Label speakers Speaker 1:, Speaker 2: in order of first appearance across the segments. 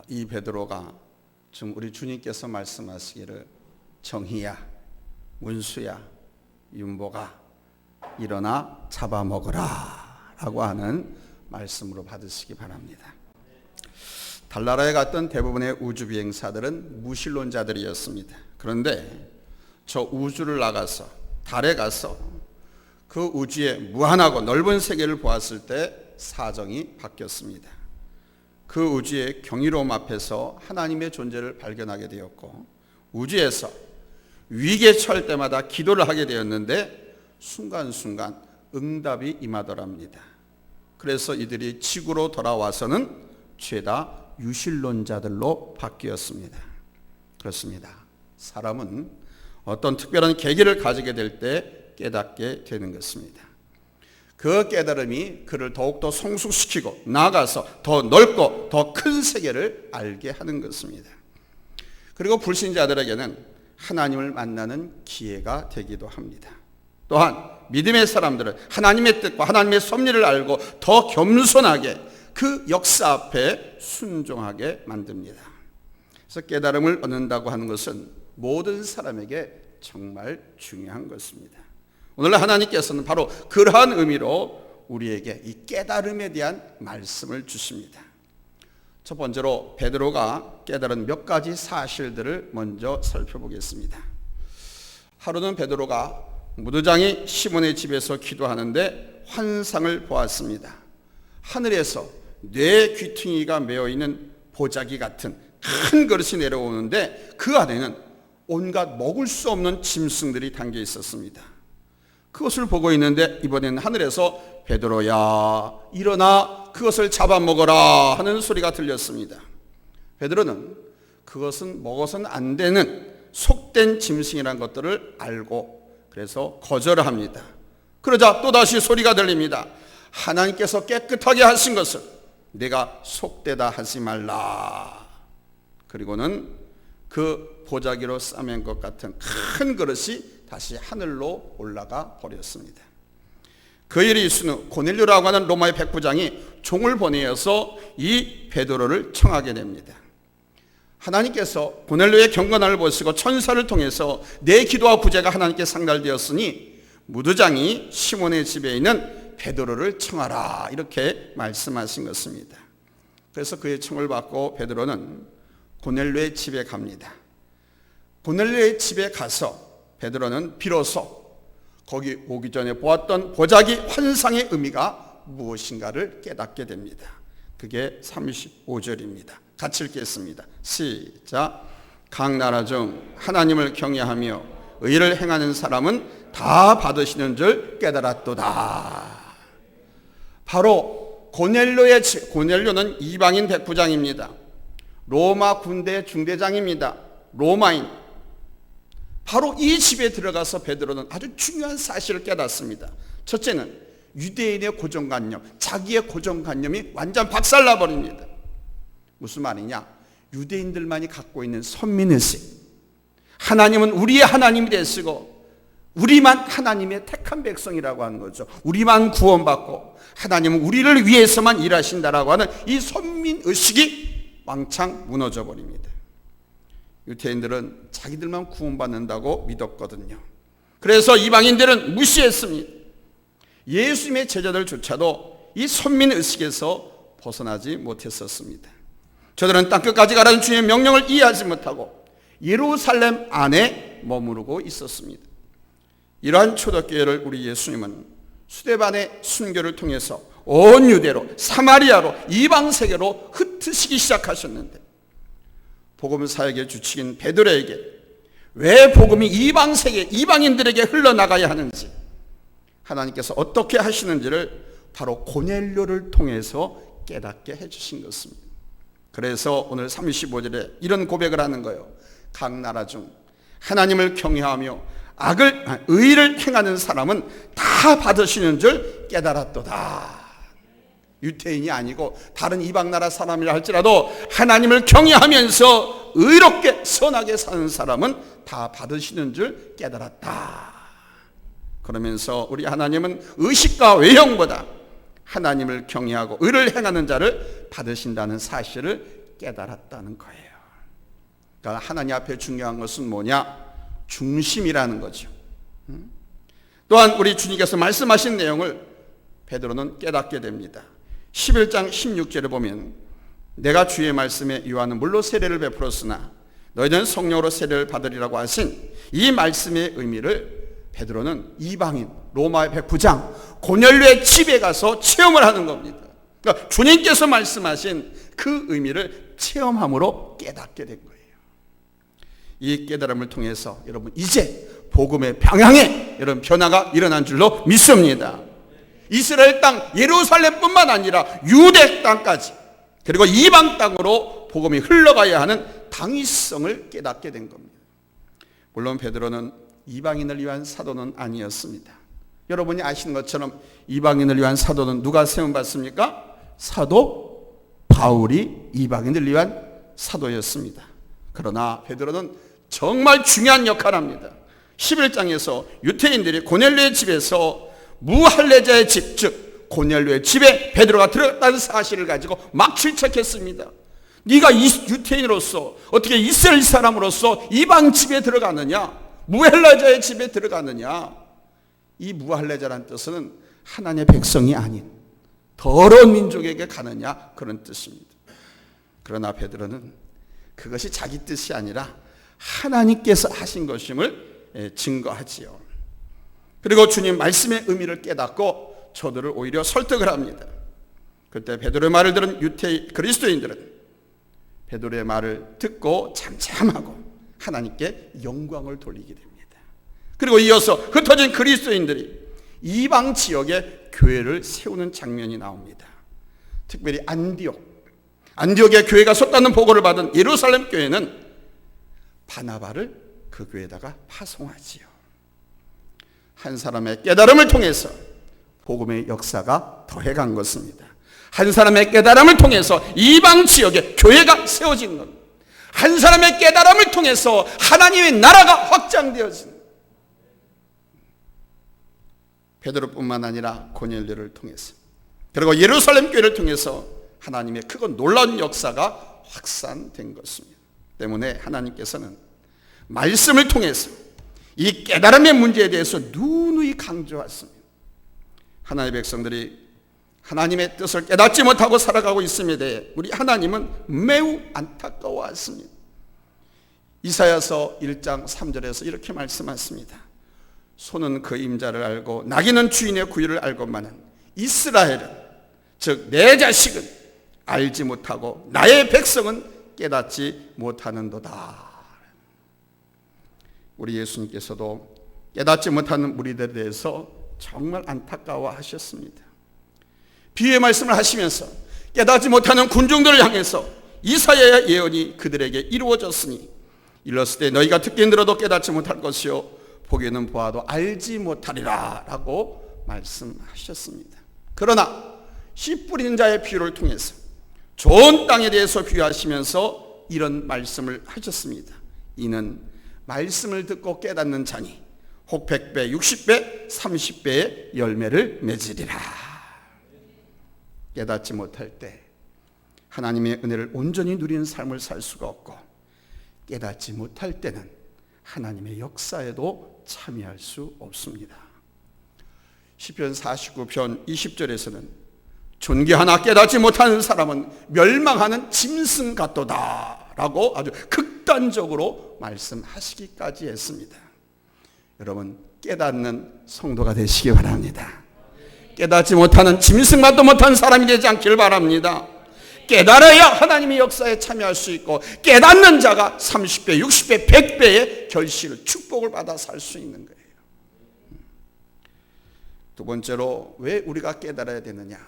Speaker 1: 이 베드로가 지금 우리 주님께서 말씀하시기를 정희야, 문수야, 윤보가 일어나 잡아먹으라 라고 하는 말씀으로 받으시기 바랍니다. 달나라에 갔던 대부분의 우주 비행사들은 무신론자들이었습니다. 그런데 저 우주를 나가서 달에 가서 그 우주의 무한하고 넓은 세계를 보았을 때 사정이 바뀌었습니다. 그 우주의 경이로움 앞에서 하나님의 존재를 발견하게 되었고, 우주에서 위기에 처할 때마다 기도를 하게 되었는데 순간순간 응답이 임하더랍니다. 그래서 이들이 지구로 돌아와서는 죄다 유실론자들로 바뀌었습니다. 그렇습니다. 사람은 어떤 특별한 계기를 가지게 될 때 깨닫게 되는 것입니다. 그 깨달음이 그를 더욱더 성숙시키고 나아가서 더 넓고 더 큰 세계를 알게 하는 것입니다. 그리고 불신자들에게는 하나님을 만나는 기회가 되기도 합니다. 또한 믿음의 사람들은 하나님의 뜻과 하나님의 섭리를 알고 더 겸손하게 그 역사 앞에 순종하게 만듭니다. 그래서 깨달음을 얻는다고 하는 것은 모든 사람에게 정말 중요한 것입니다. 오늘날 하나님께서는 바로 그러한 의미로 우리에게 이 깨달음에 대한 말씀을 주십니다. 첫 번째로 베드로가 깨달은 몇 가지 사실들을 먼저 살펴보겠습니다. 하루는 베드로가 무도장이 시몬의 집에서 기도하는데 환상을 보았습니다. 하늘에서 뇌 귀퉁이가 메어있는 보자기 같은 큰 그릇이 내려오는데 그 안에는 온갖 먹을 수 없는 짐승들이 담겨 있었습니다. 그것을 보고 있는데 이번에는 하늘에서 베드로야 일어나 그것을 잡아먹어라 하는 소리가 들렸습니다. 베드로는 그것은 먹어서는 안 되는 속된 짐승이라는 것들을 알고 그래서 거절합니다. 그러자 또다시 소리가 들립니다. 하나님께서 깨끗하게 하신 것을 내가 속되다 하지 말라. 그리고는 그 보자기로 싸맨 것 같은 큰 그릇이 다시 하늘로 올라가 버렸습니다. 그 일이 있은 후 고넬료라고 하는 로마의 백부장이 종을 보내어서 이 베드로를 청하게 됩니다. 하나님께서 고넬료의 경건함을 보시고 천사를 통해서 내 기도와 구제가 하나님께 상달되었으니 무도장이 시몬의 집에 있는 베드로를 청하라 이렇게 말씀하신 것입니다. 그래서 그의 청을 받고 베드로는 고넬료의 집에 갑니다. 고넬료의 집에 가서 베드로는 비로소 거기 오기 전에 보았던 보자기 환상의 의미가 무엇인가를 깨닫게 됩니다. 그게 35절입니다. 같이 읽겠습니다. 시작. 각 나라 중 하나님을 경외하며 의를 행하는 사람은 다 받으시는 줄 깨달았도다. 바로 고넬료의 집, 고넬료는 이방인 백부장입니다. 로마 군대 중대장입니다. 로마인. 바로 이 집에 들어가서 베드로는 아주 중요한 사실을 깨닫습니다. 첫째는 유대인의 고정관념, 자기의 고정관념이 완전 박살나버립니다. 무슨 말이냐? 유대인들만이 갖고 있는 선민의식. 하나님은 우리의 하나님이 되시고 우리만 하나님의 택한 백성이라고 하는 거죠. 우리만 구원받고 하나님은 우리를 위해서만 일하신다라고 하는 이 선민의식이 왕창 무너져 버립니다. 유대인들은 자기들만 구원받는다고 믿었거든요. 그래서 이방인들은 무시했습니다. 예수님의 제자들조차도 이 선민의식에서 벗어나지 못했었습니다. 저들은 땅끝까지 가라는 주님의 명령을 이해하지 못하고 예루살렘 안에 머무르고 있었습니다. 이러한 초대교회를 우리 예수님은 수데반의 순교를 통해서 온 유대로 사마리아로 이방세계로 흩으시기 시작하셨는데 복음 사역의 주축인 베드로에게 왜 복음이 이방세계 이방인들에게 흘러나가야 하는지 하나님께서 어떻게 하시는지를 바로 고넬료를 통해서 깨닫게 해주신 것입니다. 그래서 오늘 35절에 이런 고백을 하는 거예요. 각 나라 중 하나님을 경외하며 의를 행하는 사람은 다 받으시는 줄 깨달았도다. 유태인이 아니고 다른 이방 나라 사람이라 할지라도 하나님을 경외하면서 의롭게 선하게 사는 사람은 다 받으시는 줄 깨달았다. 그러면서 우리 하나님은 의식과 외형보다 하나님을 경외하고 의를 행하는 자를 받으신다는 사실을 깨달았다는 거예요. 그러니까 하나님 앞에 중요한 것은 뭐냐? 중심이라는 거죠. 또한 우리 주님께서 말씀하신 내용을 베드로는 깨닫게 됩니다. 11장 16절에 보면 내가 주의 말씀에 요한은 물로 세례를 베풀었으나 너희는 성령으로 세례를 받으리라고 하신 이 말씀의 의미를 베드로는 이방인 로마의 백부장 고넬료의 집에 가서 체험을 하는 겁니다. 그러니까 주님께서 말씀하신 그 의미를 체험함으로 깨닫게 된 거예요. 이 깨달음을 통해서 여러분 이제 복음의 방향에 여러분 변화가 일어난 줄로 믿습니다. 이스라엘 땅 예루살렘뿐만 아니라 유대 땅까지 그리고 이방 땅으로 복음이 흘러가야 하는 당위성을 깨닫게 된 겁니다. 물론 베드로는 이방인을 위한 사도는 아니었습니다. 여러분이 아시는 것처럼 이방인을 위한 사도는 누가 세움받습니까? 사도 바울이 이방인을 위한 사도였습니다. 그러나 베드로는 정말 중요한 역할을 합니다. 11장에서 유태인들이 고넬료의 집에서 무할례자의 집, 즉 고넬료의 집에 베드로가 들어갔다는 사실을 가지고 막 질책했습니다. 네가 유태인으로서 어떻게 이스라엘 사람으로서 이방 집에 들어가느냐? 무할례자의 집에 들어가느냐? 이 무할례자란 뜻은 하나님의 백성이 아닌 더러운 민족에게 가느냐 그런 뜻입니다. 그러나 베드로는 그것이 자기 뜻이 아니라 하나님께서 하신 것임을 증거하지요. 그리고 주님 말씀의 의미를 깨닫고 저들을 오히려 설득을 합니다. 그때 베드로의 말을 들은 그리스도인들은 베드로의 말을 듣고 잠잠하고 하나님께 영광을 돌리게 됩니다. 그리고 이어서 흩어진 그리스도인들이 이방 지역에 교회를 세우는 장면이 나옵니다. 특별히 안디옥의 교회가 섰다는 보고를 받은 예루살렘 교회는 바나바를 그 교회에다가 파송하지요. 한 사람의 깨달음을 통해서 복음의 역사가 더해간 것입니다. 한 사람의 깨달음을 통해서 이방 지역에 교회가 세워진 것, 한 사람의 깨달음을 통해서 하나님의 나라가 확장되어진 베드로뿐만 아니라 고넬료를 통해서 그리고 예루살렘 교회를 통해서 하나님의 크고 놀라운 역사가 확산된 것입니다. 때문에 하나님께서는 말씀을 통해서 이 깨달음의 문제에 대해서 누누이 강조했습니다. 하나님의 백성들이 하나님의 뜻을 깨닫지 못하고 살아가고 있음에 대해 우리 하나님은 매우 안타까워하십니다. 이사야서 1장 3절에서 이렇게 말씀하십니다. 소는 그 임자를 알고 나귀는 주인의 구유를 알고만은 이스라엘은 즉 내 자식은 알지 못하고 나의 백성은 깨닫지 못하는도다. 우리 예수님께서도 깨닫지 못하는 무리들에 대해서 정말 안타까워하셨습니다. 비유의 말씀을 하시면서 깨닫지 못하는 군중들을 향해서 이사야의 예언이 그들에게 이루어졌으니 일렀을 때 너희가 듣기는 들어도 깨닫지 못할 것이요 보기는 보아도 알지 못하리라 라고 말씀하셨습니다. 그러나 씨 뿌린 자의 비유를 통해서 좋은 땅에 대해서 비유하시면서 이런 말씀을 하셨습니다. 이는 말씀을 듣고 깨닫는 자니 혹 100배, 60배, 30배의 열매를 맺으리라. 깨닫지 못할 때 하나님의 은혜를 온전히 누리는 삶을 살 수가 없고 깨닫지 못할 때는 하나님의 역사에도 참여할 수 없습니다. 시편 49편 20절에서는 존귀하나 깨닫지 못하는 사람은 멸망하는 짐승 같도다 라고 아주 극단적으로 말씀하시기까지 했습니다. 여러분 깨닫는 성도가 되시기 바랍니다. 깨닫지 못하는 짐승만도 못한 사람이 되지 않길 바랍니다. 깨달아야 하나님의 역사에 참여할 수 있고 깨닫는 자가 30배, 60배, 100배의 결실을 축복을 받아 살 수 있는 거예요. 두 번째로 왜 우리가 깨달아야 되느냐?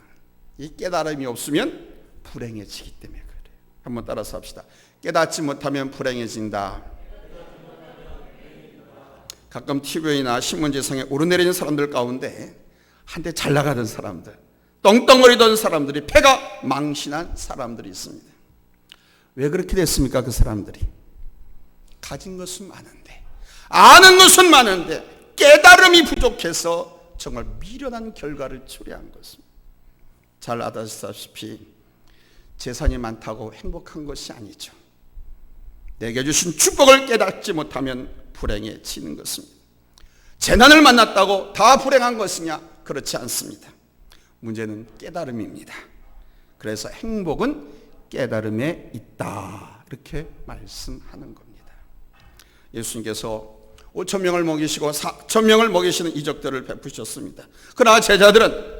Speaker 1: 이 깨달음이 없으면 불행해지기 때문에 그래요. 한번 따라서 합시다. 깨닫지 못하면 불행해진다. 가끔 TV나 신문지상에 오르내리는 사람들 가운데 한때 잘 나가던 사람들, 떵떵거리던 사람들이 패가 망신한 사람들이 있습니다. 왜 그렇게 됐습니까? 그 사람들이 가진 것은 많은데 아는 것은 많은데 깨달음이 부족해서 정말 미련한 결과를 초래한 것입니다. 잘 아시다시피 재산이 많다고 행복한 것이 아니죠. 내게 주신 축복을 깨닫지 못하면 불행해지는 것입니다. 재난을 만났다고 다 불행한 것이냐? 그렇지 않습니다. 문제는 깨달음입니다. 그래서 행복은 깨달음에 있다, 이렇게 말씀하는 겁니다. 예수님께서 5,000명을 먹이시고 4,000명을 먹이시는 이적들을 베푸셨습니다. 그러나 제자들은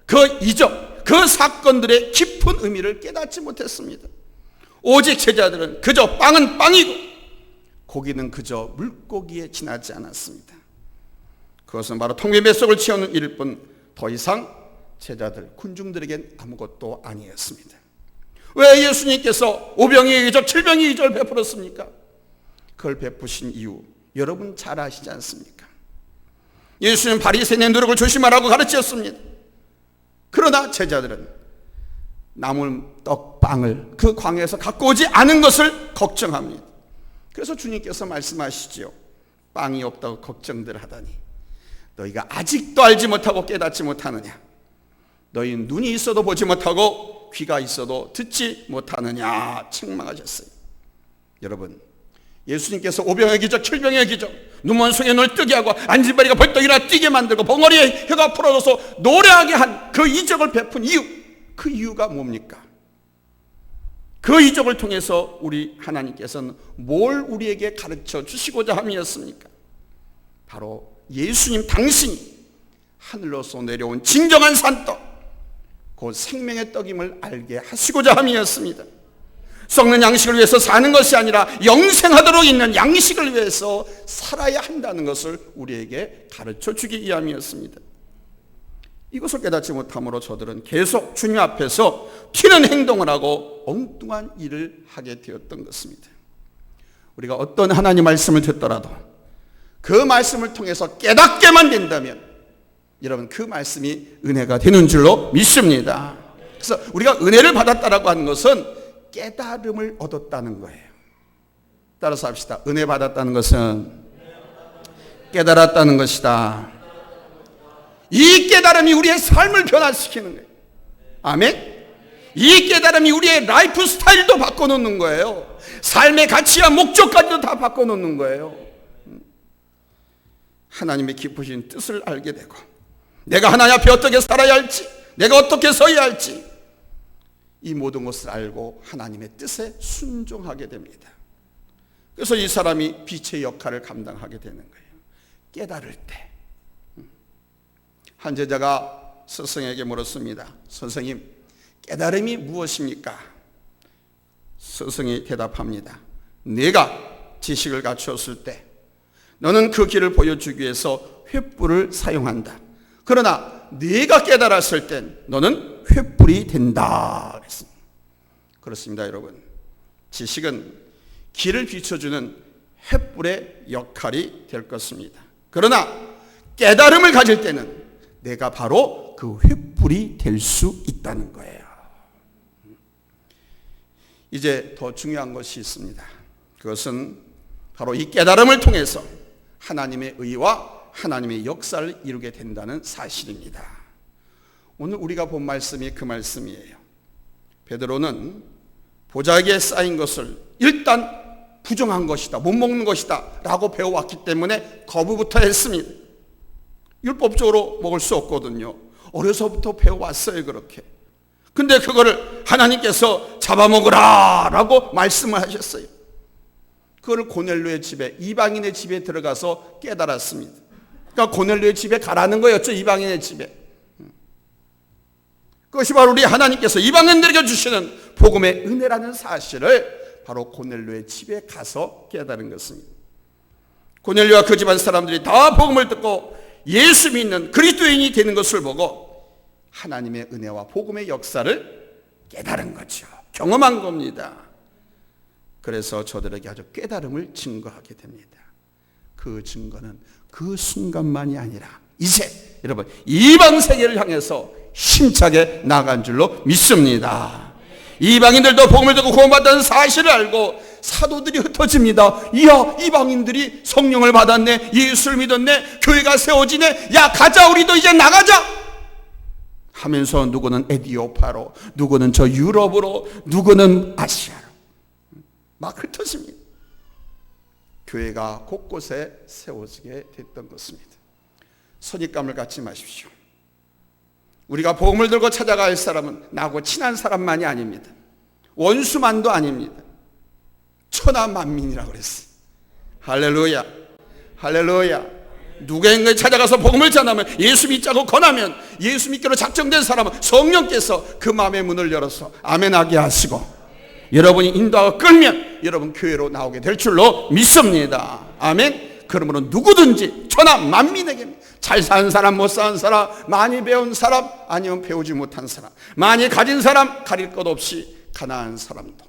Speaker 1: 그 이적, 그 사건들의 깊은 의미를 깨닫지 못했습니다. 오직 제자들은 그저 빵은 빵이고 고기는 그저 물고기에 지나지 않았습니다. 그것은 바로 통비 뱃속을 채우는 일일 뿐 더 이상 제자들, 군중들에겐 아무것도 아니었습니다. 왜 예수님께서 5병의 이적, 7병의 이적을 베풀었습니까? 그걸 베푸신 이유 여러분 잘 아시지 않습니까? 예수님은 바리새인의 노력을 조심하라고 가르쳤습니다. 그러나 제자들은 남은 떡빵을 그 광야에서 갖고 오지 않은 것을 걱정합니다. 그래서 주님께서 말씀하시죠. 빵이 없다고 걱정들 하다니 너희가 아직도 알지 못하고 깨닫지 못하느냐? 너희 눈이 있어도 보지 못하고 귀가 있어도 듣지 못하느냐? 책망하셨어요. 여러분, 예수님께서 5병의 기적, 7병의 기적, 눈먼 송의 눈을 뜨게 하고 안진바리가 벌떡 일어나 뛰게 만들고 벙어리에 혀가 풀어져서 노래하게 한 그 이적을 베푼 이유, 그 이유가 뭡니까? 그 이적을 통해서 우리 하나님께서는 뭘 우리에게 가르쳐 주시고자 함이었습니까? 바로 예수님 당신이 하늘로서 내려온 진정한 산떡, 그 생명의 떡임을 알게 하시고자 함이었습니다. 썩는 양식을 위해서 사는 것이 아니라 영생하도록 있는 양식을 위해서 살아야 한다는 것을 우리에게 가르쳐 주기 위함이었습니다. 이것을 깨닫지 못함으로 저들은 계속 주님 앞에서 튀는 행동을 하고 엉뚱한 일을 하게 되었던 것입니다. 우리가 어떤 하나님 말씀을 듣더라도 그 말씀을 통해서 깨닫게만 된다면 여러분 그 말씀이 은혜가 되는 줄로 믿습니다. 그래서 우리가 은혜를 받았다라고 하는 것은 깨달음을 얻었다는 거예요. 따라서 합시다. 은혜 받았다는 것은 깨달았다는 것이다. 이 깨달음이 우리의 삶을 변화시키는 거예요. 아멘. 이 깨달음이 우리의 라이프 스타일도 바꿔놓는 거예요. 삶의 가치와 목적까지도 다 바꿔놓는 거예요. 하나님의 깊으신 뜻을 알게 되고 내가 하나님 앞에 어떻게 살아야 할지, 내가 어떻게 서야 할지 이 모든 것을 알고 하나님의 뜻에 순종하게 됩니다. 그래서 이 사람이 빛의 역할을 감당하게 되는 거예요. 깨달을 때. 한 제자가 스승에게 물었습니다. 선생님, 깨달음이 무엇입니까? 스승이 대답합니다. 네가 지식을 갖추었을 때 너는 그 길을 보여주기 위해서 횃불을 사용한다. 그러나 네가 깨달았을 땐 너는 횃불이 된다. 그랬습니다. 그렇습니다, 여러분. 지식은 길을 비춰주는 횃불의 역할이 될 것입니다. 그러나 깨달음을 가질 때는 내가 바로 그 횃불이 될 수 있다는 거예요. 이제 더 중요한 것이 있습니다. 그것은 바로 이 깨달음을 통해서 하나님의 의와 하나님의 역사를 이루게 된다는 사실입니다. 오늘 우리가 본 말씀이 그 말씀이에요. 베드로는 보자기에 쌓인 것을 일단 부정한 것이다, 못 먹는 것이다 라고 배워왔기 때문에 거부부터 했습니다. 율법적으로 먹을 수 없거든요. 어려서부터 배워왔어요, 그렇게. 근데 그거를 하나님께서 잡아먹으라 라고 말씀을 하셨어요. 그걸 고넬료의 집에, 이방인의 집에 들어가서 깨달았습니다. 그러니까 고넬료의 집에 가라는 거였죠, 이방인의 집에. 그것이 바로 우리 하나님께서 이방인들에게 주시는 복음의 은혜라는 사실을 바로 고넬료의 집에 가서 깨달은 것입니다. 고넬료와 그 집안 사람들이 다 복음을 듣고 예수 믿는 그리스도인이 되는 것을 보고 하나님의 은혜와 복음의 역사를 깨달은 거죠. 경험한 겁니다. 그래서 저들에게 아주 깨달음을 증거하게 됩니다. 그 증거는 그 순간만이 아니라 이제 여러분 이방 세계를 향해서 힘차게 나간 줄로 믿습니다. 이방인들도 복음을 듣고 구원받았다는 사실을 알고 사도들이 흩어집니다. 이야, 이방인들이 성령을 받았네, 예수를 믿었네, 교회가 세워지네, 야 가자, 우리도 이제 나가자. 하면서 누구는 에디오파로, 누구는 저 유럽으로, 누구는 아시아로 막 흩어집니다. 교회가 곳곳에 세워지게 됐던 것입니다. 선입감을 갖지 마십시오. 우리가 복음을 들고 찾아갈 사람은 나하고 친한 사람만이 아닙니다. 원수만도 아닙니다. 천하만민이라고 그랬어요. 할렐루야, 할렐루야. 누구에게 찾아가서 복음을 전하면, 예수 믿자고 권하면, 예수 믿기로 작정된 사람은 성령께서 그 마음의 문을 열어서 아멘하게 하시고, 여러분이 인도하고 끌면 여러분 교회로 나오게 될 줄로 믿습니다. 아멘. 그러므로 누구든지 천하만민에게, 잘 사는 사람, 못 사는 사람, 많이 배운 사람, 아니면 배우지 못한 사람, 많이 가진 사람, 가릴 것 없이 가난한 사람도,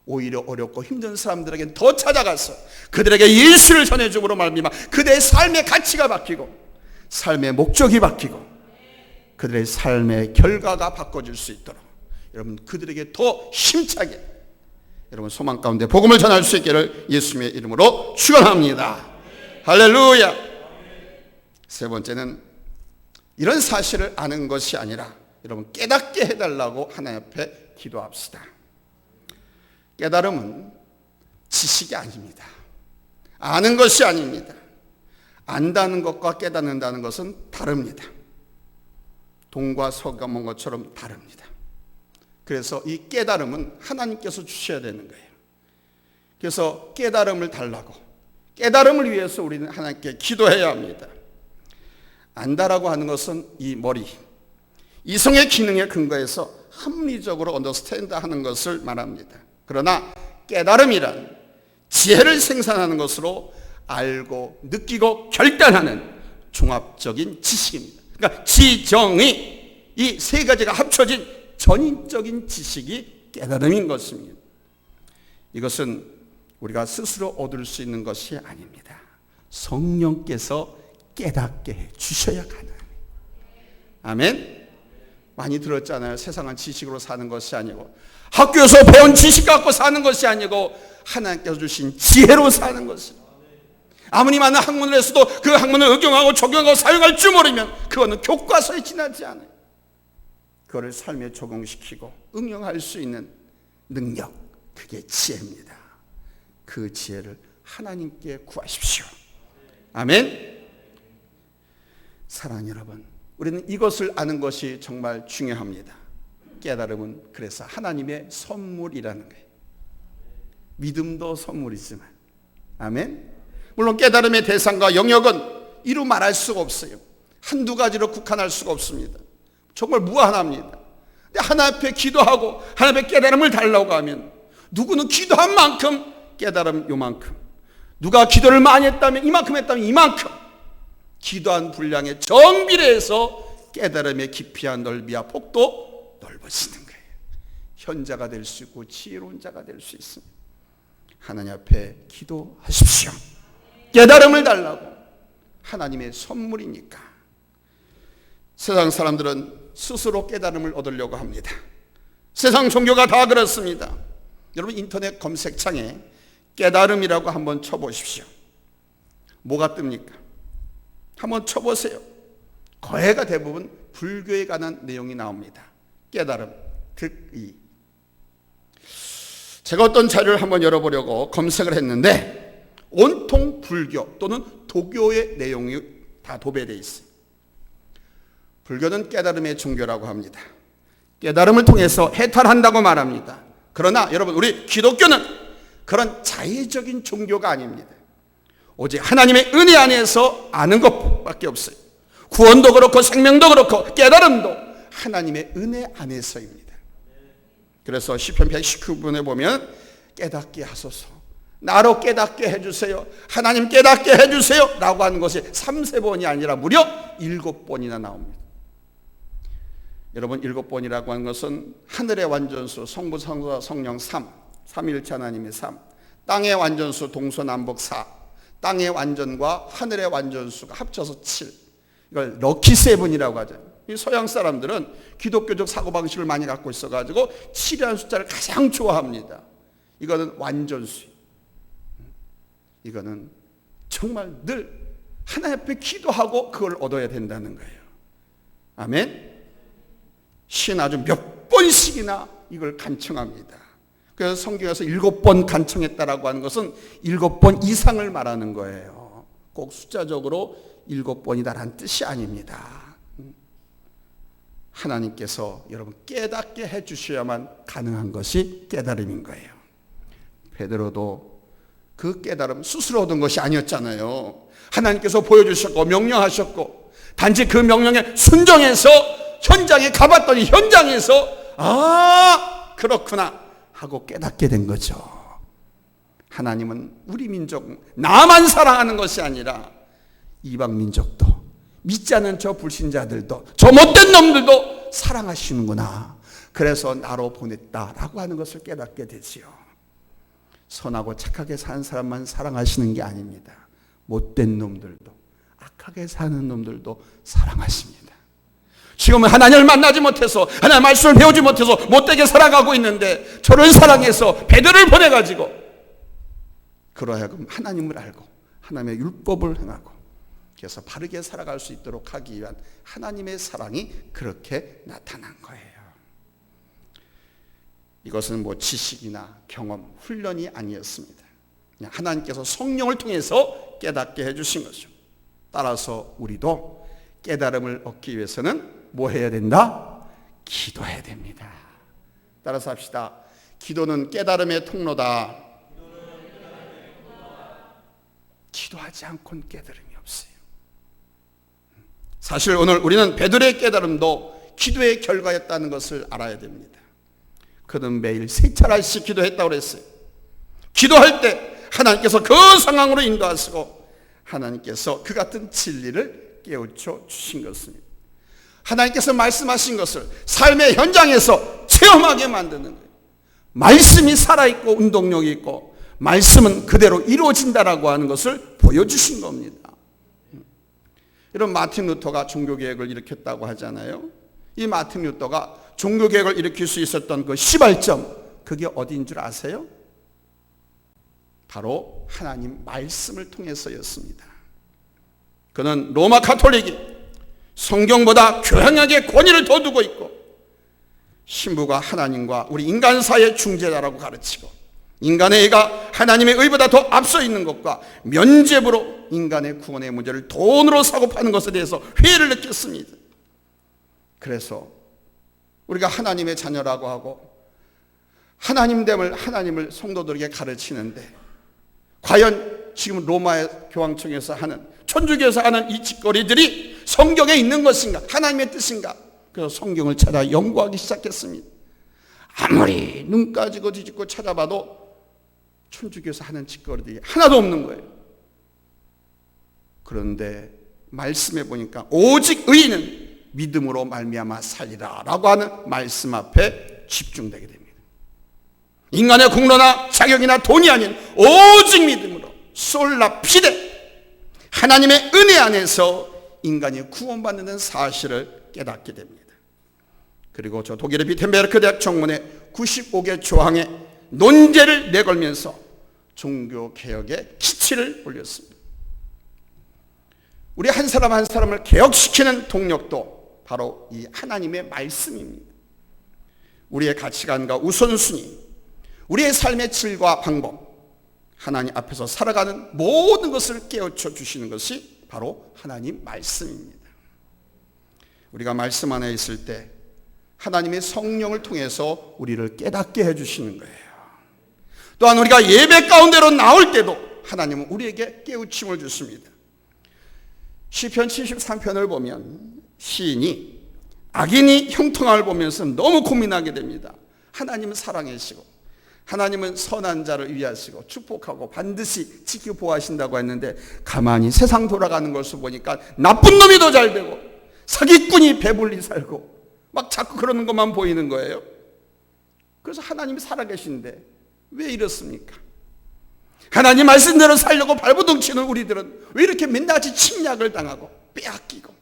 Speaker 1: 오히려 어렵고 힘든 사람들에게 더 찾아가서 그들에게 예수를 전해줌으로 말미암아 그들의 삶의 가치가 바뀌고, 삶의 목적이 바뀌고, 그들의 삶의 결과가 바꿔질 수 있도록 여러분 그들에게 더 힘차게 여러분 소망 가운데 복음을 전할 수 있기를 예수님의 이름으로 축원합니다. 할렐루야. 세 번째는 이런 사실을 아는 것이 아니라 여러분 깨닫게 해달라고 하나님 앞에 기도합시다. 깨달음은 지식이 아닙니다. 아는 것이 아닙니다. 안다는 것과 깨닫는다는 것은 다릅니다. 동과 서가 먼 것처럼 다릅니다. 그래서 이 깨달음은 하나님께서 주셔야 되는 거예요. 그래서 깨달음을 달라고, 깨달음을 위해서 우리는 하나님께 기도해야 합니다. 안다라고 하는 것은 이 머리, 이성의 기능에 근거해서 합리적으로 언더스탠드 하는 것을 말합니다. 그러나 깨달음이란 지혜를 생산하는 것으로 알고 느끼고 결단하는 종합적인 지식입니다. 그러니까 지정의 이 세 가지가 합쳐진 전인적인 지식이 깨달음인 것입니다. 이것은 우리가 스스로 얻을 수 있는 것이 아닙니다. 성령께서 깨닫게 해 주셔야 가능합니다. 아멘. 많이 들었잖아요. 세상은 지식으로 사는 것이 아니고, 학교에서 배운 지식 갖고 사는 것이 아니고 하나님께서 주신 지혜로 사는 것입니다. 아무리 많은 학문을 했어도 그 학문을 응용하고 적용하고 사용할 줄 모르면 그거는 교과서에 지나지 않아요. 그거를 삶에 적용시키고 응용할 수 있는 능력, 그게 지혜입니다. 그 지혜를 하나님께 구하십시오. 아멘. 사랑하는 여러분, 우리는 이것을 아는 것이 정말 중요합니다. 깨달음은 그래서 하나님의 선물이라는 거예요. 믿음도 선물이지만, 아멘. 물론 깨달음의 대상과 영역은 이루 말할 수가 없어요. 한두 가지로 국한할 수가 없습니다. 정말 무한합니다. 근데 하나님 앞에 기도하고 하나님 앞에 깨달음을 달라고 하면, 누구는 기도한 만큼 깨달음 요만큼, 누가 기도를 많이 했다면 이만큼 했다면 이만큼, 기도한 분량에 정비례해서 깨달음의 깊이와 넓이와 폭도 넓어지는 거예요. 현자가 될 수 있고 지혜로운 자가 될 수 있습니다. 하나님 앞에 기도하십시오. 깨달음을 달라고. 하나님의 선물이니까. 세상 사람들은 스스로 깨달음을 얻으려고 합니다. 세상 종교가 다 그렇습니다. 여러분 인터넷 검색창에 깨달음이라고 한번 쳐보십시오. 뭐가 뜹니까? 한번 쳐보세요. 거의가 대부분 불교에 관한 내용이 나옵니다. 깨달음, 득의. 제가 어떤 자료를 한번 열어보려고 검색을 했는데 온통 불교 또는 도교의 내용이 다 도배되어 있어요. 불교는 깨달음의 종교라고 합니다. 깨달음을 통해서 해탈한다고 말합니다. 그러나 여러분, 우리 기독교는 그런 자의적인 종교가 아닙니다. 오직 하나님의 은혜 안에서 아는 것밖에 없어요. 구원도 그렇고 생명도 그렇고 깨달음도 하나님의 은혜 안에서입니다. 그래서 시편 119편에 보면 깨닫게 하소서, 나로 깨닫게 해주세요, 하나님 깨닫게 해주세요 라고 하는 것이 3-4번이 아니라 무려 7번이나 나옵니다. 여러분, 7번이라고 하는 것은 하늘의 완전수 성부 성자 성령 3, 삼위일체 하나님의 3, 땅의 완전수 동서남북 4, 땅의 완전과 하늘의 완전수가 합쳐서 7, 이걸 럭키 세븐이라고 하죠. 이 서양 사람들은 기독교적 사고방식을 많이 갖고 있어가지고 7이라는 숫자를 가장 좋아합니다. 이거는 완전수. 이거는 정말 늘 하나님 앞에 기도하고 그걸 얻어야 된다는 거예요. 아멘. 시인 아주 몇 번씩이나 이걸 간청합니다. 그래서 성경에서 7번 간청했다라고 하는 것은 7번 이상을 말하는 거예요. 꼭 숫자적으로 7번이다라는 뜻이 아닙니다. 하나님께서 여러분 깨닫게 해주셔야만 가능한 것이 깨달음인 거예요. 베드로도 그 깨달음 스스로 얻은 것이 아니었잖아요. 하나님께서 보여주셨고 명령하셨고 단지 그 명령에 순종해서 현장에 가봤더니 현장에서 그렇구나 하고 깨닫게 된 거죠. 하나님은 우리 민족 나만 사랑하는 것이 아니라 이방 민족도 믿지 않는 저 불신자들도 저 못된 놈들도 사랑하시는구나. 그래서 나로 보냈다라고 하는 것을 깨닫게 되지요. 선하고 착하게 사는 사람만 사랑하시는 게 아닙니다. 못된 놈들도 악하게 사는 놈들도 사랑하십니다. 지금은 하나님을 만나지 못해서 하나님의 말씀을 배우지 못해서 못되게 살아가고 있는데 저를 사랑해서 베드로를 보내가지고 그러하여금 하나님을 알고 하나님의 율법을 행하고 그래서 바르게 살아갈 수 있도록 하기 위한 하나님의 사랑이 그렇게 나타난 거예요. 이것은 뭐 지식이나 경험, 훈련이 아니었습니다. 그냥 하나님께서 성령을 통해서 깨닫게 해주신 거죠. 따라서 우리도 깨달음을 얻기 위해서는 뭐 해야 된다? 기도해야 됩니다. 따라서 합시다. 기도는 깨달음의 통로다. 기도하지 않고는 깨달음이 없어요. 사실 오늘 우리는 베드로의 깨달음도 기도의 결과였다는 것을 알아야 됩니다. 그는 매일 3차례씩 기도했다고 그랬어요. 기도할 때 하나님께서 그 상황으로 인도하시고 하나님께서 그 같은 진리를 깨우쳐 주신 것입니다. 하나님께서 말씀하신 것을 삶의 현장에서 체험하게 만드는 거예요. 말씀이 살아있고 운동력이 있고 말씀은 그대로 이루어진다라고 하는 것을 보여주신 겁니다. 이런 마틴 루터가 종교개혁을 일으켰다고 하잖아요. 이 마틴 루터가 종교개혁을 일으킬 수 있었던 그 시발점, 그게 어디인 줄 아세요? 바로 하나님 말씀을 통해서였습니다. 그는 로마 가톨릭이 성경보다 교양학의 권위를 더 두고 있고 신부가 하나님과 우리 인간 사이의 중재자라고 가르치고 인간의 의가 하나님의 의보다 더 앞서 있는 것과 면죄부로 인간의 구원의 문제를 돈으로 사고 파는 것에 대해서 회의를 느꼈습니다. 그래서 우리가 하나님의 자녀라고 하고 하나님됨을 하나님을 성도들에게 가르치는데 과연 지금 로마의 교황청에서 하는 천주교에서 하는 이 짓거리들이 성경에 있는 것인가? 하나님의 뜻인가? 그래서 성경을 찾아 연구하기 시작했습니다. 아무리 눈 까지고 뒤집고 찾아봐도 천주교에서 하는 짓거리들이 하나도 없는 거예요. 그런데 말씀해 보니까 오직 의인은 믿음으로 말미암아 살리라 라고 하는 말씀 앞에 집중되게 됩니다. 인간의 공로나 자격이나 돈이 아닌 오직 믿음으로 솔라 피데 하나님의 은혜 안에서 인간이 구원받는 사실을 깨닫게 됩니다. 그리고 저 독일의 비텐베르크 대학 정문에 95개 조항의 논제를 내걸면서 종교개혁의 기치를 올렸습니다. 우리 한 사람 한 사람을 개혁시키는 동력도 바로 이 하나님의 말씀입니다. 우리의 가치관과 우선순위, 우리의 삶의 질과 방법, 하나님 앞에서 살아가는 모든 것을 깨우쳐 주시는 것이 바로 하나님 말씀입니다. 우리가 말씀 안에 있을 때 하나님의 성령을 통해서 우리를 깨닫게 해주시는 거예요. 또한 우리가 예배 가운데로 나올 때도 하나님은 우리에게 깨우침을 주십니다. 시편 73편을 보면 시인이 악인이 형통함을 보면서 너무 고민하게 됩니다. 하나님은 사랑이시고 하나님은 선한 자를 위하시고 축복하고 반드시 지키고 보호하신다고 했는데 가만히 세상 돌아가는 것을 보니까 나쁜 놈이 더 잘 되고 사기꾼이 배불리 살고 막 자꾸 그러는 것만 보이는 거예요. 그래서 하나님이 살아계신데 왜 이렇습니까? 하나님 말씀대로 살려고 발버둥치는 우리들은 왜 이렇게 맨날같이 침략을 당하고 빼앗기고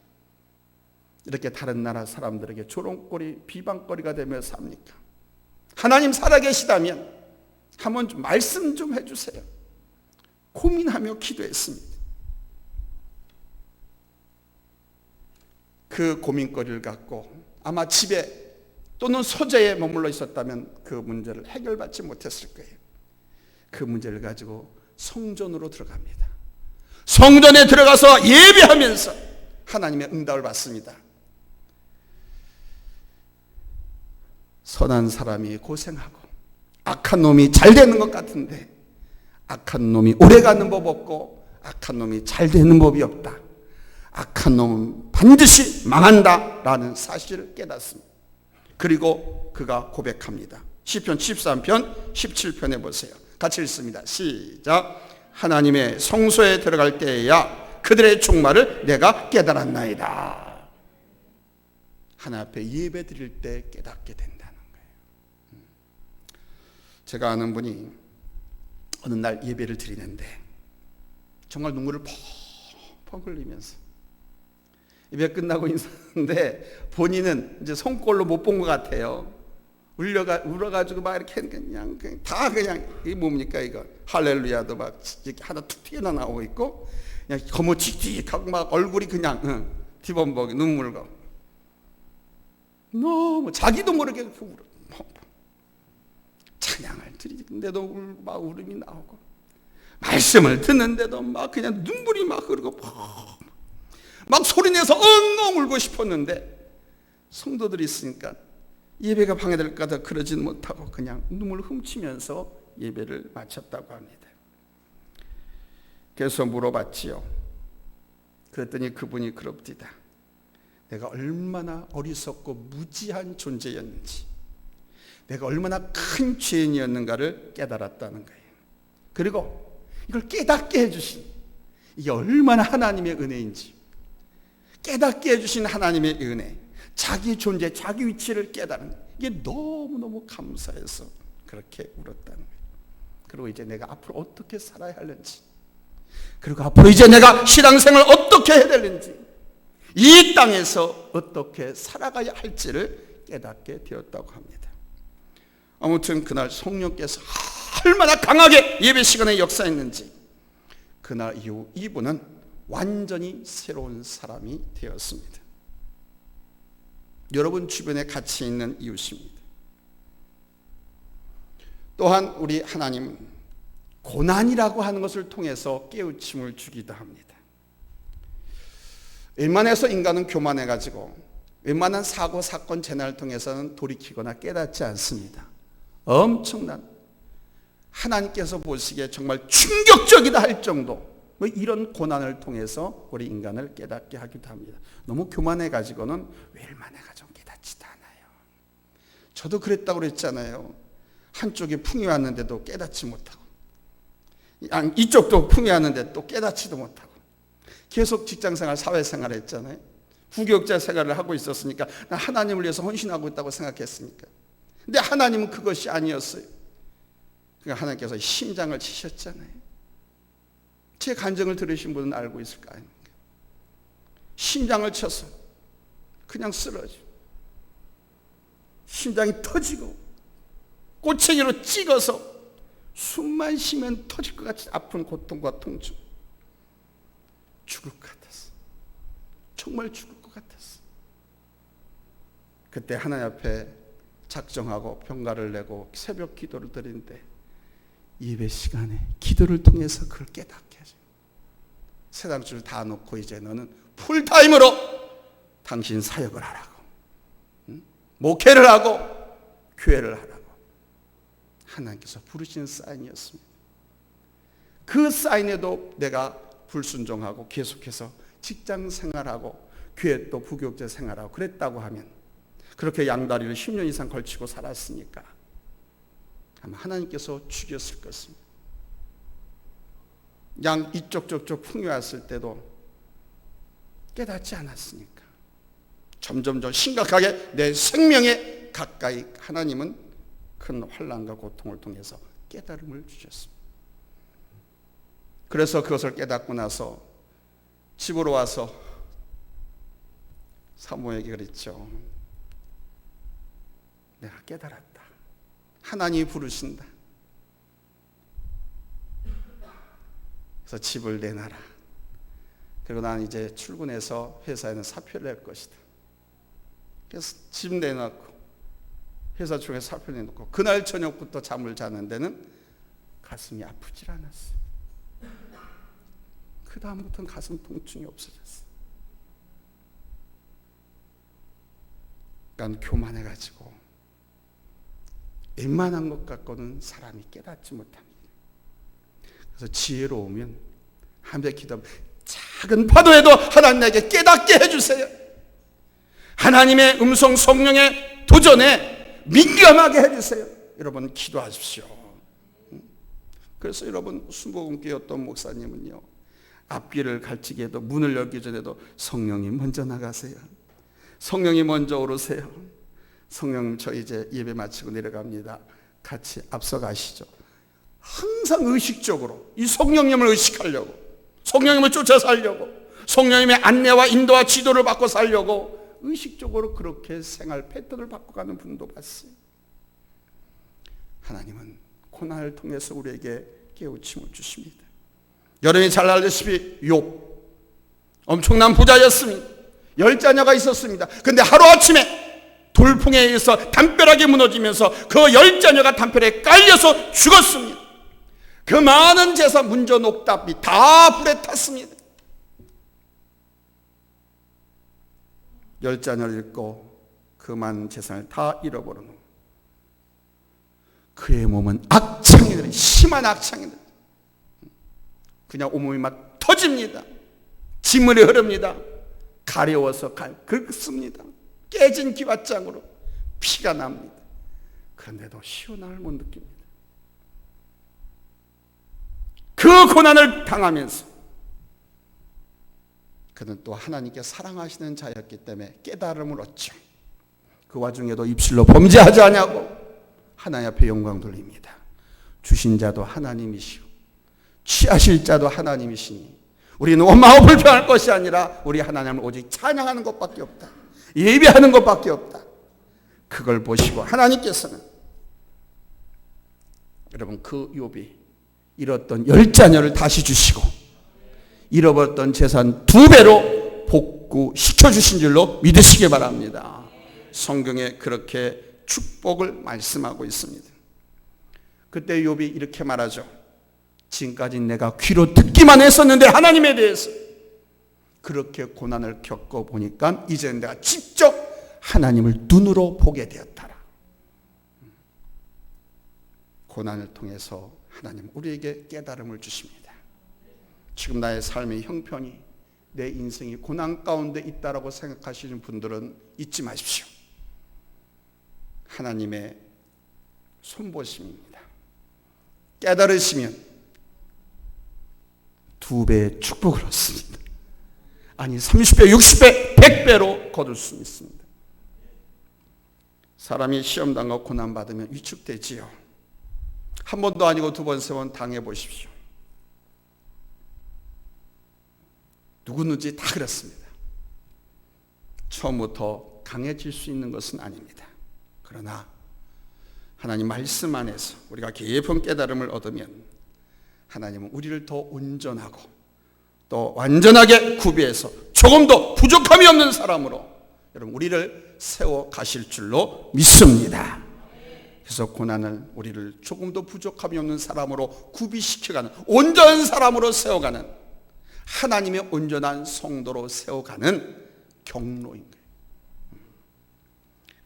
Speaker 1: 이렇게 다른 나라 사람들에게 조롱거리 비방거리가 되며 삽니까? 하나님 살아계시다면 한번 좀 말씀 좀 해주세요. 고민하며 기도했습니다. 그 고민거리를 갖고 아마 집에 또는 소재에 머물러 있었다면 그 문제를 해결받지 못했을 거예요. 그 문제를 가지고 성전으로 들어갑니다. 성전에 들어가서 예배하면서 하나님의 응답을 받습니다. 선한 사람이 고생하고 악한 놈이 잘 되는 것 같은데 악한 놈이 오래가는 법 없고 악한 놈이 잘 되는 법이 없다. 악한 놈은 반드시 망한다라는 사실을 깨닫습니다. 그리고 그가 고백합니다. 시편 13편 17편에 보세요. 같이 읽습니다. 시작. 하나님의 성소에 들어갈 때에야 그들의 종말을 내가 깨달았나이다. 하나님 앞에 예배 드릴 때 깨닫게 된다는 거예요. 제가 아는 분이 어느 날 예배를 드리는데 정말 눈물을 펑펑 흘리면서 예배 끝나고 인사하는데 본인은 이제 손꼴로 못 본 것 같아요. 울어가지고 막 이렇게 그냥 다 그냥 이게 뭡니까 이거 할렐루야도 막 이렇게 하나 툭 튀어나오고 있고 그냥 거무직직하고 막 얼굴이 그냥 뒤범벅이 눈물고 너무 자기도 모르게 울어. 찬양을 드리는데도 막 울음이 나오고 말씀을 듣는데도 막 그냥 눈물이 막 흐르고 막 소리내서 엉엉 울고 싶었는데 성도들이 있으니까 예배가 방해될까 봐 그러지는 못하고 그냥 눈물을 훔치면서 예배를 마쳤다고 합니다. 그래서 물어봤지요. 그랬더니 그분이 그럽디다. 내가 얼마나 어리석고 무지한 존재였는지, 내가 얼마나 큰 죄인이었는가를 깨달았다는 거예요. 그리고 이걸 깨닫게 해주신 이게 얼마나 하나님의 은혜인지, 깨닫게 해주신 하나님의 은혜, 자기 존재, 자기 위치를 깨달은 이게 너무너무 감사해서 그렇게 울었다는 거예요. 그리고 이제 내가 앞으로 어떻게 살아야 하는지, 그리고 앞으로 이제 내가 신앙생활을 어떻게 해야 되는지, 이 땅에서 어떻게 살아가야 할지를 깨닫게 되었다고 합니다. 아무튼 그날 성령께서 얼마나 강하게 예배 시간에 역사했는지 그날 이후 이분은 완전히 새로운 사람이 되었습니다. 여러분 주변에 같이 있는 이웃입니다. 또한 우리 하나님은 고난이라고 하는 것을 통해서 깨우침을 주기도 합니다. 웬만해서 인간은 교만해가지고 웬만한 사고, 사건, 재난을 통해서는 돌이키거나 깨닫지 않습니다. 엄청난 하나님께서 보시기에 정말 충격적이다 할 정도 이런 고난을 통해서 우리 인간을 깨닫게 하기도 합니다. 너무 교만해가지고는 웬만해가지고 깨닫지도 않아요. 저도 그랬다고 그랬잖아요. 한쪽에 풍이 왔는데도 깨닫지 못하고 이쪽도 풍이 왔는데 또 깨닫지도 못하고 계속 직장생활, 사회생활 했잖아요. 부교육자 생활을 하고 있었으니까 나 하나님을 위해서 헌신하고 있다고 생각했으니까. 근데 하나님은 그것이 아니었어요. 그러니까 하나님께서 심장을 치셨잖아요. 제 간증을 들으신 분은 알고 있을 거 아닙니까? 심장을 쳐서 그냥 쓰러져. 심장이 터지고 꼬챙이로 찍어서 숨만 쉬면 터질 것 같이 아픈 고통과 통증. 죽을 것 같았어. 정말 죽을 것 같았어. 그때 하나님 앞에 작정하고 병가를 내고 새벽 기도를 드리는데 예배 시간에 기도를 통해서 그걸 깨닫게 하죠. 세상 줄 다 놓고 이제 너는 풀타임으로 당신 사역을 하라고, 목회를 하고 교회를 하라고 하나님께서 부르시는 사인이었습니다. 그 사인에도 내가 불순종하고 계속해서 직장 생활하고 교회 또 부교육자 생활하고 그랬다고 하면, 그렇게 양다리를 10년 이상 걸치고 살았으니까 아마 하나님께서 죽였을 것입니다. 양 이쪽 저쪽 풍이 왔을 때도 깨닫지 않았으니까 점점 더 심각하게 내 생명에 가까이 하나님은 큰 환난과 고통을 통해서 깨달음을 주셨습니다. 그래서 그것을 깨닫고 나서 집으로 와서 사모에게 그랬죠. 내가 깨달았다. 하나님이 부르신다. 그래서 집을 내놔라. 그리고 나는 이제 출근해서 회사에는 사표를 낼 것이다. 그래서 집 내놓고 회사 중에 살펴내놓고 그날 저녁부터 잠을 자는 데는 가슴이 아프질 않았어요. 그 다음부터는 가슴 통증이 없어졌어요. 그러니까 교만해가지고 웬만한 것 갖고는 사람이 깨닫지 못합니다. 그래서 지혜로우면 하나님께 기도하면 작은 파도에도 하나님 나에게 깨닫게 해주세요. 하나님의 음성 성령의 도전에 민감하게 해주세요. 여러분 기도하십시오. 그래서 여러분 순복음교회 어떤 목사님은요, 앞길을 갈치게 해도 문을 열기 전에도 성령이 먼저 나가세요. 성령이 먼저 오르세요. 성령님 저 이제 예배 마치고 내려갑니다. 같이 앞서 가시죠. 항상 의식적으로 이 성령님을 의식하려고, 성령님을 쫓아 살려고, 성령님의 안내와 인도와 지도를 받고 살려고 의식적으로 그렇게 생활 패턴을 바꿔가는 분도 봤어요. 하나님은 고난을 통해서 우리에게 깨우침을 주십니다. 여러분이 잘 알다시피 욥 엄청난 부자였습니다. 10자녀가 있었습니다. 그런데 하루아침에 돌풍에 의해서 담벼락이 무너지면서 그 10자녀가 담벼락에 깔려서 죽었습니다. 그 많은 재산 문저 녹답이 다 불에 탔습니다. 10자녀를 잃고 그 많은 재산을 다 잃어버린 후 그의 몸은 악창이 들어요. 심한 악창이 들어요. 그냥 온몸이 막 터집니다. 진물이 흐릅니다. 가려워서 긁습니다. 깨진 기왓장으로 피가 납니다. 그런데도 시원함을 못 느낍니다. 그 고난을 당하면서 그는 또 하나님께 사랑하시는 자였기 때문에 깨달음을 얻죠. 그 와중에도 입술로 범죄하지 않냐고 하나님 앞에 영광 돌립니다. 주신 자도 하나님이시오, 취하실 자도 하나님이시니 우리는 원망하고 불평할 것이 아니라 우리 하나님을 오직 찬양하는 것밖에 없다, 예배하는 것밖에 없다. 그걸 보시고 하나님께서는 여러분 그 욥이 잃었던 10자녀를 다시 주시고 잃어버렸던 재산 2배로 복구시켜주신 줄로 믿으시기 바랍니다. 성경에 그렇게 축복을 말씀하고 있습니다. 그때 욥이 이렇게 말하죠. 지금까지 내가 귀로 듣기만 했었는데 하나님에 대해서 그렇게 고난을 겪어보니까 이제는 내가 직접 하나님을 눈으로 보게 되었더라. 고난을 통해서 하나님 우리에게 깨달음을 주십니다. 지금 나의 삶의 형편이, 내 인생이 고난 가운데 있다라고 생각하시는 분들은 잊지 마십시오. 하나님의 손보심입니다. 깨달으시면 2배의 축복을 얻습니다. 아니 30배, 60배, 100배로 거둘 수 있습니다. 사람이 시험당하고 고난받으면 위축되지요. 한 번도 아니고 2번, 3번 당해보십시오. 누구든지 다 그렇습니다. 처음부터 강해질 수 있는 것은 아닙니다. 그러나 하나님 말씀 안에서 우리가 깊은 깨달음을 얻으면 하나님은 우리를 더 온전하고 또 완전하게 구비해서 조금 더 부족함이 없는 사람으로 여러분 우리를 세워 가실 줄로 믿습니다. 그래서 고난을 우리를 조금 더 부족함이 없는 사람으로 구비시켜가는, 온전한 사람으로 세워가는, 하나님의 온전한 성도로 세워가는 경로인 거예요.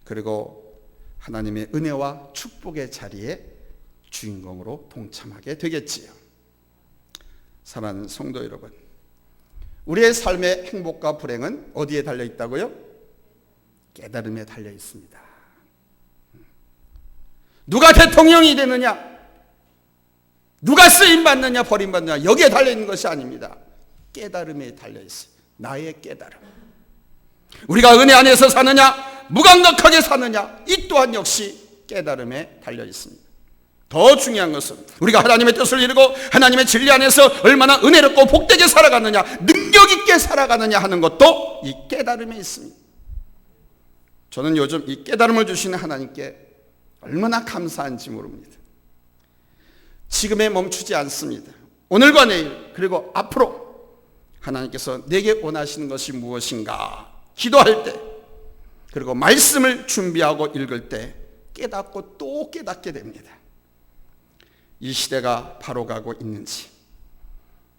Speaker 1: 그리고 하나님의 은혜와 축복의 자리에 주인공으로 동참하게 되겠지요. 사랑하는 성도 여러분, 우리의 삶의 행복과 불행은 어디에 달려 있다고요? 깨달음에 달려 있습니다. 누가 대통령이 되느냐, 누가 쓰임받느냐 버림받느냐 여기에 달려있는 것이 아닙니다. 깨달음에 달려있어요. 나의 깨달음. 우리가 은혜 안에서 사느냐 무감각하게 사느냐 이 또한 역시 깨달음에 달려있습니다. 더 중요한 것은 우리가 하나님의 뜻을 이루고 하나님의 진리 안에서 얼마나 은혜롭고 복되게 살아가느냐, 능력 있게 살아가느냐 하는 것도 이 깨달음에 있습니다. 저는 요즘 이 깨달음을 주시는 하나님께 얼마나 감사한지 모릅니다. 지금에 멈추지 않습니다. 오늘과 내일 그리고 앞으로 하나님께서 내게 원하시는 것이 무엇인가 기도할 때, 그리고 말씀을 준비하고 읽을 때 깨닫고 또 깨닫게 됩니다. 이 시대가 바로 가고 있는지,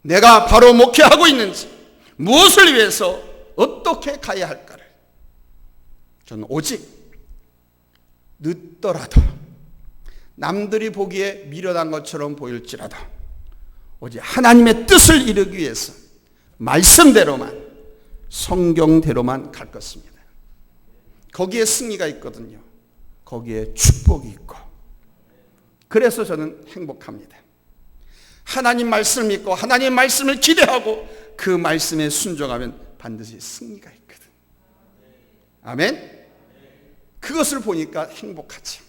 Speaker 1: 내가 바로 목회하고 있는지, 무엇을 위해서 어떻게 가야 할까를 저는 오직 늦더라도, 남들이 보기에 미련한 것처럼 보일지라도 오직 하나님의 뜻을 이루기 위해서 말씀대로만, 성경대로만 갈 것입니다. 거기에 승리가 있거든요. 거기에 축복이 있고, 그래서 저는 행복합니다. 하나님 말씀을 믿고 하나님 말씀을 기대하고 그 말씀에 순종하면 반드시 승리가 있거든. 아멘. 그것을 보니까 행복하지.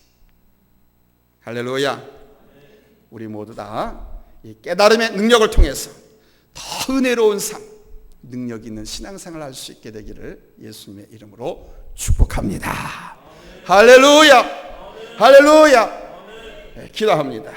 Speaker 1: 할렐루야. 우리 모두 다 이 깨달음의 능력을 통해서 더 은혜로운 삶, 능력 있는 신앙생활을 할 수 있게 되기를 예수님의 이름으로 축복합니다. 할렐루야. 할렐루야. 네, 기도합니다.